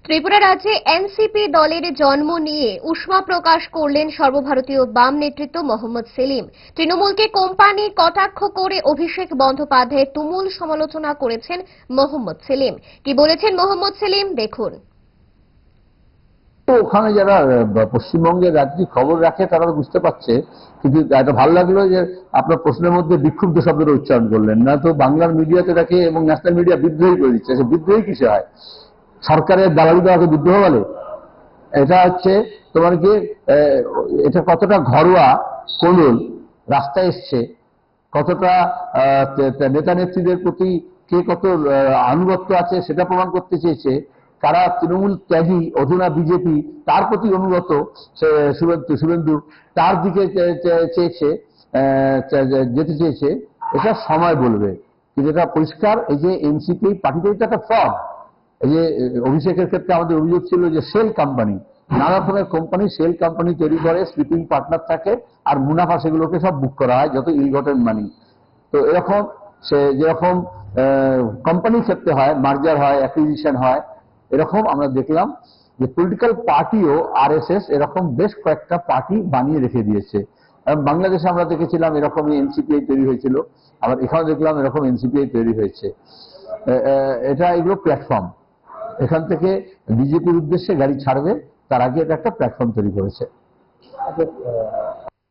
ত্রিপুরা রাজ্যে এনসিপি দলের জন্ম নিয়ে উষ্মা প্রকাশ করলেন সর্বভারতীয় বাম নেতৃত্ব মোহাম্মদ সেলিম। তৃণমূলকে কোম্পানি কটাক্ষ করে অভিষেক বন্দ্যোপাধ্যায়ের তুমুল সমালোচনা করেছেন মোহাম্মদ সেলিম। কি বলেছেন মোহাম্মদ সেলিম দেখুন। ওখানে যারা পশ্চিমবঙ্গের রাজনীতি খবর রাখে তারা বুঝতে পারছে, কিন্তু এটা ভালো লাগলো যে আপনার প্রশ্নের মধ্যে বিক্ষুব্ধ শব্দটা উচ্চারণ করলেন না। তো বাংলার মিডিয়াতে রাখে এবং ন্যাশনাল মিডিয়া বিদ্রোহী করে দিচ্ছে। বিদ্রোহী কিসে হয়? সরকারের দালালি দেওয়াকে বিদ্রোহ বলে? এটা হচ্ছে তোমার কি এটা কতটা ঘরোয়া কোন্দল রাস্তায় এসছে, কতটা নেতা নেত্রীদের প্রতি কে কত আনুগত্য আছে সেটা প্রমাণ করতে চেয়েছে। কারা তৃণমূল ত্যাগী অধুনা বিজেপি তার প্রতি অনুগত শুভেন্দু তার দিকে চেয়েছে, যেতে চেয়েছে। এটা সময় বলবে, কিন্তু এটা পরিষ্কার এই যে এনসিপি পার্টিটা একটা ফ্রড। এই যে অভিষেকের ক্ষেত্রে আমাদের অভিযোগ ছিল যে সেল কোম্পানি, নানা রকমের কোম্পানি সেল কোম্পানি তৈরি করে, স্লিপিং পার্টনার থাকে, আর মুনাফা সেগুলোকে সব বুক করা হয়, যত ইল গটেন মানি। তো এরকম সে যেরকম কোম্পানির ক্ষেত্রে হয়, মার্জার হয়, অ্যাকুইজিশন হয়, এরকম আমরা দেখলাম যে পলিটিক্যাল পার্টিও আরএসএস এরকম বেশ কয়েকটা পার্টি বানিয়ে রেখে দিয়েছে। বাংলাদেশে আমরা দেখেছিলাম এরকমই এনসিপিআই তৈরি হয়েছিল, আবার এখানে দেখলাম এরকম এনসিপিআই তৈরি হয়েছে। এগুলো প্ল্যাটফর্ম, এখান থেকে বিজেপির উদ্দেশ্যে গাড়ি ছাড়বে তার আগে এটা একটা প্ল্যাটফর্ম তৈরি করেছে।